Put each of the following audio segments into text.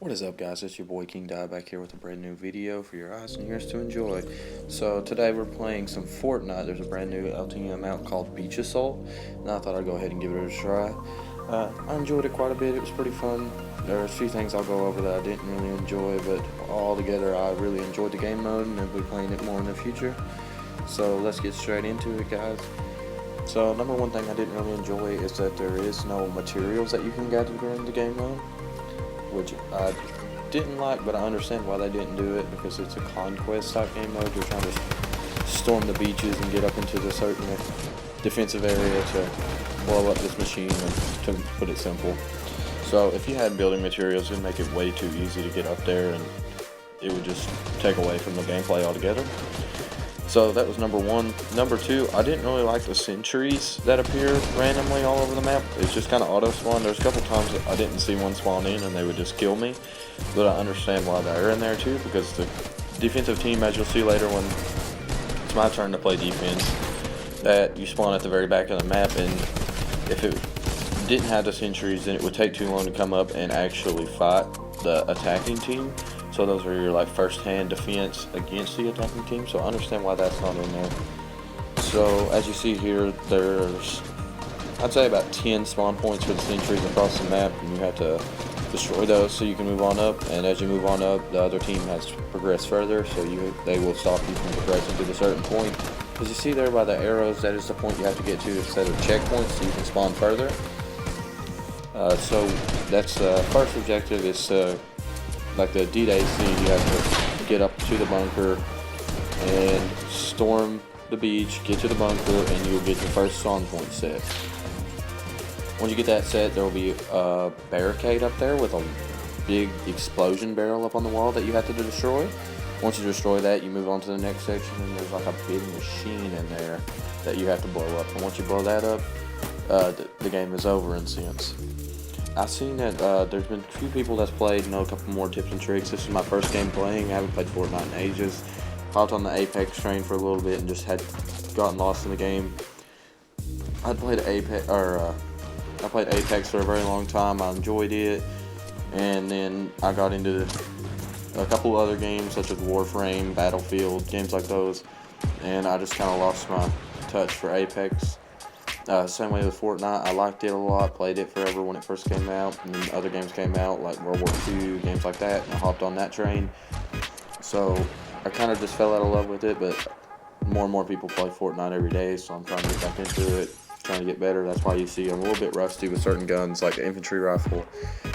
What is up, guys? It's your boy King Die back here with a brand new video for your eyes and ears to enjoy. So today we're playing some Fortnite. There's a brand new LTM out called Beach Assault, and I thought I'd go ahead and give it a try. I enjoyed it quite a bit. It was pretty fun. There are a few things I'll go over that I didn't really enjoy, but altogether I really enjoyed the game mode and I'll be playing it more in the future. So let's get straight into it, guys. So number one thing I didn't really enjoy is that there is no materials that you can gather during the game mode, which I didn't like, but I understand why they didn't do it, because it's a conquest type game mode. You're trying to storm the beaches and get up into the certain defensive area to blow up this machine, to put it simple. So if you had building materials, it would make it way too easy to get up there, and it would just take away from the gameplay altogether. So that was number one. Number two, I didn't really like the sentries that appear randomly all over the map. It's just kind of auto spawn. There's a couple times that I didn't see one spawn in and they would just kill me. But I understand why they're in there too, because the defensive team, as you'll see later when it's my turn to play defense, that you spawn at the very back of the map, and if it didn't have the sentries, then it would take too long to come up and actually fight the attacking team. So those are your first-hand defense against the attacking team. So I understand why that's not in there. So as you see here, there's, I'd say, about 10 spawn points for the sentries across the map, and you have to destroy those so you can move on up. And as you move on up, the other team has to progress further, so they will stop you from progressing to the certain point. As you see there by the arrows, that is the point you have to get to instead of checkpoints, so you can spawn further. So that's the first objective, is to, like the D-Day scene, you have to get up to the bunker and storm the beach, get to the bunker, and you'll get your first spawn point set. Once you get that set, there will be a barricade up there with a big explosion barrel up on the wall that you have to destroy. Once you destroy that, you move on to the next section, and there's like a big machine in there that you have to blow up. And once you blow that up, the game is over in a sense. I've seen that there's been a few people that's played, know a couple more tips and tricks. This is my first game playing. I haven't played Fortnite in ages. Hopped on the Apex train for a little bit and just had gotten lost in the game. I played Apex for a very long time. I enjoyed it, and then I got into a couple other games such as Warframe, Battlefield, games like those, and I just kind of lost my touch for Apex. Same way with Fortnite. I liked it a lot, played it forever when it first came out, and then other games came out like World War II, games like that, and I hopped on that train. So I kind of just fell out of love with it, but more and more people play Fortnite every day, so I'm trying to get back into it, trying to get better. That's why you see I'm a little bit rusty with certain guns, like the infantry rifle.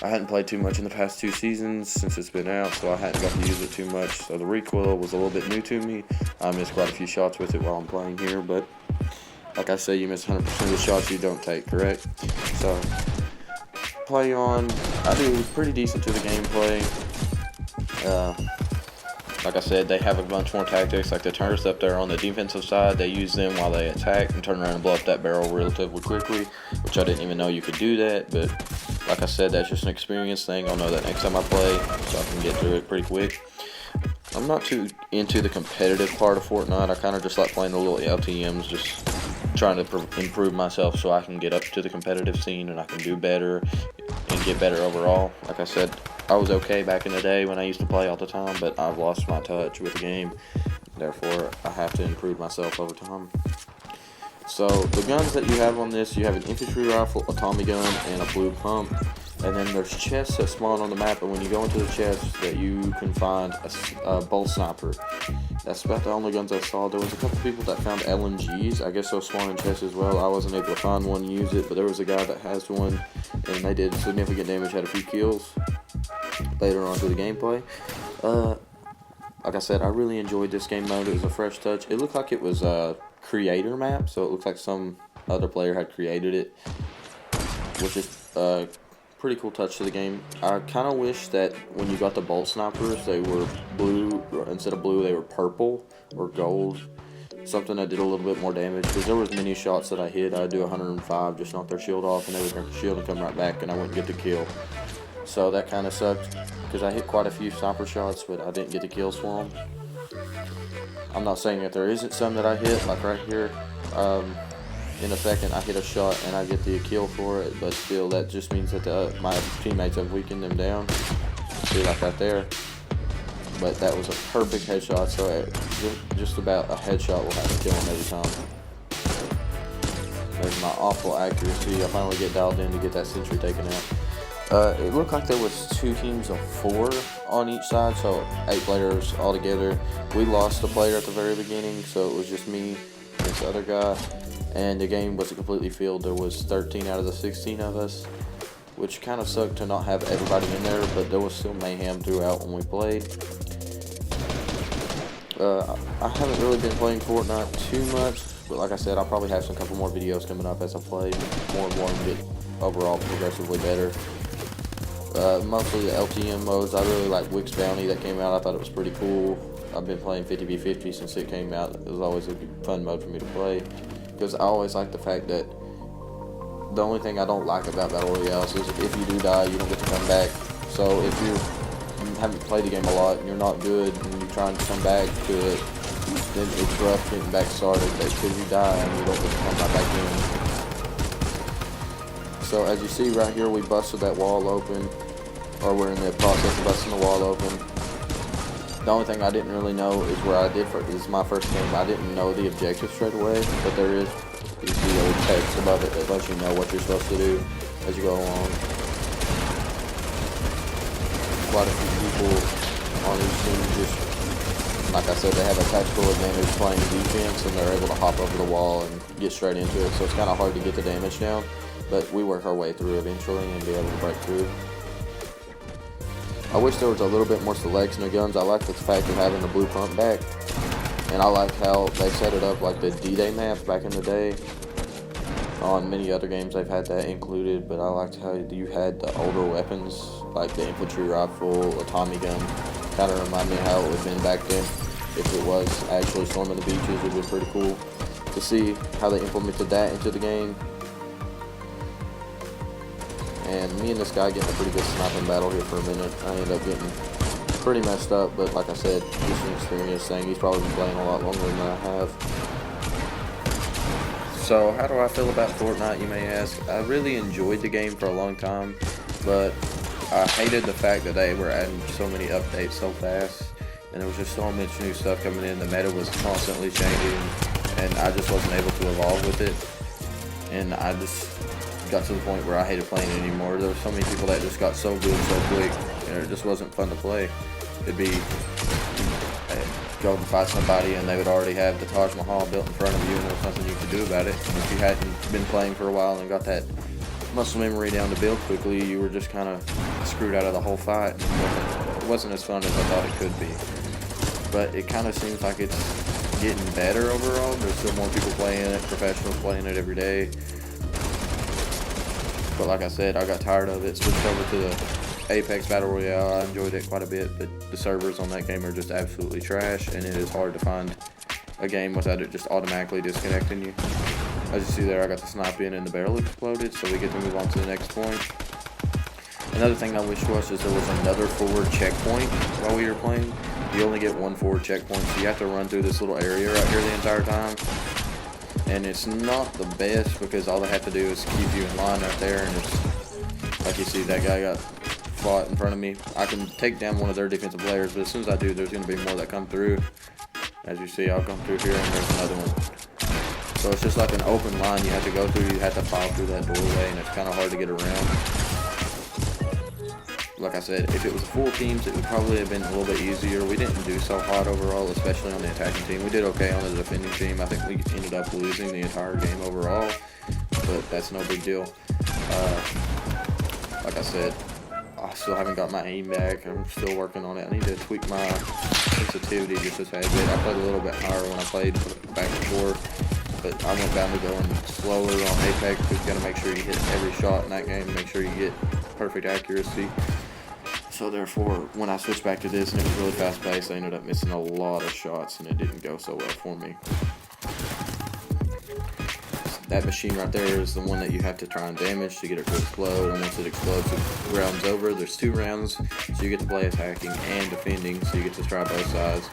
I hadn't played too much in the past 2 seasons since it's been out, so I hadn't got to use it too much. So the recoil was a little bit new to me. I missed quite a few shots with it while I'm playing here, but like I say, you miss 100% of the shots you don't take, correct? So, play on. I do pretty decent to the gameplay. Like I said, they have a bunch more tactics. Like the turrets up there on the defensive side, they use them while they attack and turn around and blow up that barrel relatively quickly, which I didn't even know you could do that. But like I said, that's just an experience thing. I'll know that next time I play, so I can get through it pretty quick. I'm not too into the competitive part of Fortnite. I kind of just like playing the little LTMs, just trying to improve myself so I can get up to the competitive scene and I can do better and get better overall. Like I said, I was okay back in the day when I used to play all the time, but I've lost my touch with the game. Therefore, I have to improve myself over time. So the guns that you have on this, you have an infantry rifle, a Tommy gun, and a blue pump. And then there's chests that spawn on the map, and when you go into the chest, that you can find a bolt sniper. That's about the only guns I saw. There was a couple people that found LMGs. I guess those spawn in chests as well. I wasn't able to find one and use it, but there was a guy that has one, and they did significant damage, had a few kills later on to the gameplay. Like I said, I really enjoyed this game mode. It was a fresh touch. It looked like it was a creator map, so it looked like some other player had created it, which is pretty cool touch to the game. I kind of wish that when you got the bolt snipers, they were blue, or instead of blue, they were purple or gold. Something that did a little bit more damage, because there was many shots that I hit. I'd do 105, just knock their shield off, and they would break the shield and come right back, and I wouldn't get the kill. So that kind of sucked, because I hit quite a few sniper shots, but I didn't get the kills for them. I'm not saying that there isn't some that I hit, like right here. In a second, I hit a shot and I get the kill for it, but still, that just means that my teammates have weakened them down. See, like right there. But that was a perfect headshot, so just about a headshot will have to kill him every time. There's my awful accuracy. I finally get dialed in to get that sentry taken out. It looked like there was 2 teams of 4 on each side, so 8 players all together. We lost a player at the very beginning, so it was just me and this other guy, and the game wasn't completely filled. There was 13 out of the 16 of us, which kind of sucked to not have everybody in there, but there was still mayhem throughout when we played. I haven't really been playing Fortnite too much, but like I said, I'll probably have a couple more videos coming up as I play more and more and get overall progressively better. Mostly the LTM modes. I really like Wix Bounty that came out. I thought it was pretty cool. I've been playing 50v50 since it came out. It was always a fun mode for me to play, because I always like the fact that the only thing I don't like about Battle Royales is if you do die, you don't get to come back. So if you haven't played the game a lot and you're not good and you're trying to come back to it, then it's rough getting back started, because you die and you don't get to come back in. So as you see right here, we busted that wall open, or we're in the process of busting the wall open. The only thing I didn't really know is where I did for this is my first game. I didn't know the objective straight away, but there is, you see the text above it that lets you know what you're supposed to do as you go along. Quite a few people on each team just, like I said, they have a tactical advantage playing defense, and they're able to hop over the wall and get straight into it, so it's kind of hard to get the damage down, but we work our way through eventually and be able to break through. I wish there was a little bit more selection of guns. I like the fact of having the blue pump back, and I like how they set it up like the D-Day map back in the day. On many other games they've had that included, but I liked how you had the older weapons like the infantry rifle, a Tommy gun. Kind of remind me of how it would have been back then if it was actually storming the beaches. It would be pretty cool to see how they implemented that into the game. And me and this guy getting a pretty good sniping battle here for a minute. I ended up getting pretty messed up, but like I said, just an experience thing. He's probably been playing a lot longer than I have. So how do I feel about Fortnite, you may ask? I really enjoyed the game for a long time, but I hated the fact that they were adding so many updates so fast, and there was just so much new stuff coming in. The meta was constantly changing, and I just wasn't able to evolve with it, and I just got to the point where I hated playing it anymore. There were so many people that just got so good so quick, and it just wasn't fun to play. It'd be go and fight somebody and they would already have the Taj Mahal built in front of you, and there was nothing you could do about it. And if you hadn't been playing for a while and got that muscle memory down to build quickly, you were just kind of screwed out of the whole fight. It wasn't as fun as I thought it could be. But it kind of seems like it's getting better overall. There's still more people playing it, professionals playing it every day. But like I said, I got tired of it, switched over to the Apex Battle Royale. I enjoyed it quite a bit, but the servers on that game are just absolutely trash, and it is hard to find a game without it just automatically disconnecting you. As you see there, I got the snipe in and the barrel exploded, so we get to move on to the next point. Another thing I wish was there was another forward checkpoint while we were playing. You only get one forward checkpoint, so you have to run through this little area right here the entire time. And it's not the best because all they have to do is keep you in line right there, and it's like you see that guy got fought in front of me. I can take down one of their defensive players, but as soon as I do, there's going to be more that come through. As you see, I'll come through here and there's another one. So it's just like an open line you have to go through. You have to file through that doorway, and it's kind of hard to get around. Like I said, if it was full teams, it would probably have been a little bit easier. We didn't do so hot overall, especially on the attacking team. We did okay on the defending team. I think we ended up losing the entire game overall, but that's no big deal. Like I said, I still haven't got my aim back. I'm still working on it. I need to tweak my sensitivity just a tad bit. I played a little bit higher when I played back before, but I went down to going slower on Apex because you got to make sure you hit every shot in that game and make sure you get perfect accuracy. So therefore, when I switched back to this and it was really fast paced, I ended up missing a lot of shots and it didn't go so well for me. That machine right there is the one that you have to try and damage to get it to explode, and once it explodes, the round's over. There's 2 rounds, so you get to play attacking and defending, so you get to try both sides.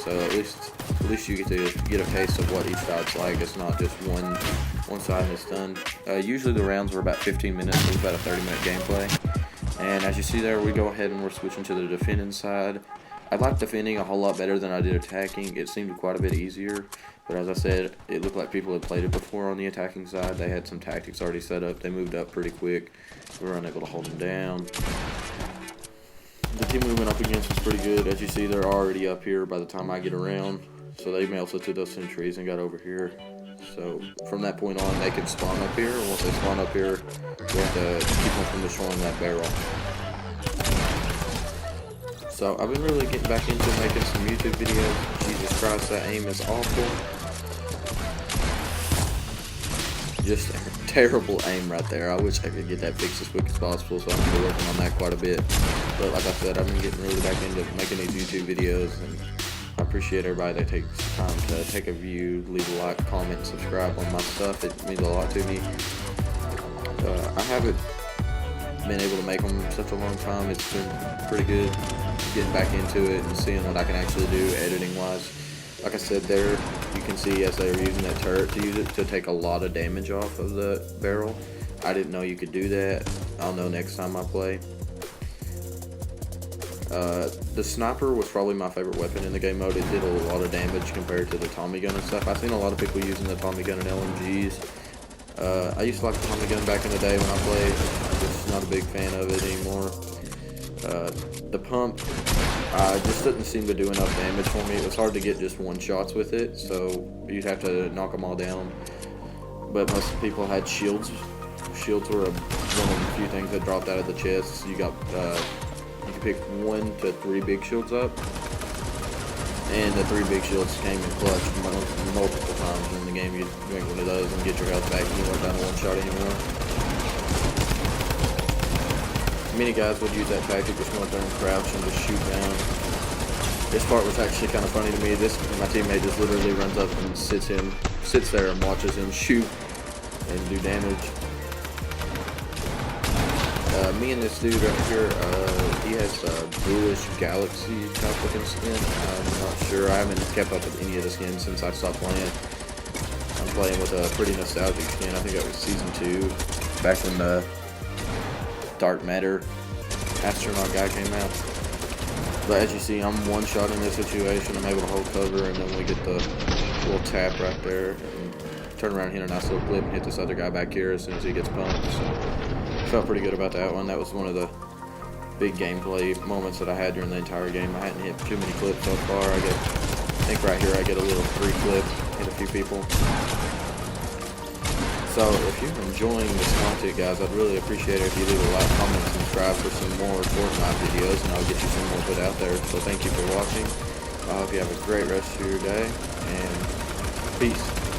So at least you get to get a taste of what each side's like. It's not just one side and it's done. Usually the rounds were about 15 minutes, so it's about a 30-minute gameplay. And as you see there, we go ahead and we're switching to the defending side. I like defending a whole lot better than I did attacking. It seemed quite a bit easier. But as I said, it looked like people had played it before on the attacking side. They had some tactics already set up. They moved up pretty quick. We were unable to hold them down. The team we went up against was pretty good. As you see, they're already up here by the time I get around. So they melted through those sentries and got over here. So from that point on, they can spawn up here. And once they spawn up here, we have to keep them from destroying that barrel. So I've been really getting back into making some YouTube videos. Jesus Christ, that aim is awful. Just a terrible aim right there. I wish I could get that fixed as quick as possible, so I'm been working on that quite a bit. But like I said, I've been getting really back into making these YouTube videos, and I appreciate everybody that takes time to take a view, leave a like, comment, subscribe on my stuff. It means a lot to me. I haven't been able to make them such a long time. It's been pretty good getting back into it and seeing what I can actually do editing wise. Like I said there, you can see as they were using that turret to use it to take a lot of damage off of the barrel. I didn't know you could do that. I'll know next time I play. The sniper was probably my favorite weapon in the game mode. It did a lot of damage compared to the Tommy gun and stuff. I've seen a lot of people using the Tommy gun and LMGs. I used to like the Tommy gun back in the day when I played. I'm just not a big fan of it anymore. The pump just didn't seem to do enough damage for me. It was hard to get just one shots with it, so you'd have to knock them all down. But most people had shields. Shields were one of the few things that dropped out of the chests. You got you could pick 1 to 3 big shields up, and the 3 big shields came in clutch multiple times in the game. You'd drink one of those and get your health back, and you weren't down to one shot anymore. Many guys would use that tactic, just go up there and crouch and just shoot down. This part was actually kind of funny to me. My teammate just literally runs up and sits there and watches him shoot and do damage. Me and this dude right here, he has a bluish galaxy type looking skin. I'm not sure. I haven't kept up with any of the skins since I stopped playing. I'm playing with a pretty nostalgic skin. I think that was Season 2, back when the Dark Matter astronaut guy came out. But as you see, I'm one shot in this situation. I'm able to hold cover, and then we get the little tap right there and turn around and hit a nice little clip and hit this other guy back here as soon as he gets pumped. So felt pretty good about that one. That was one of the big gameplay moments that I had during the entire game. I hadn't hit too many clips so far. I think right here I get a little free clip, hit a few people. So if you're enjoying this content, guys, I'd really appreciate it if you leave a like, comment, and subscribe for some more Fortnite videos, and I'll get you some more put out there. So thank you for watching. I hope you have a great rest of your day, and peace.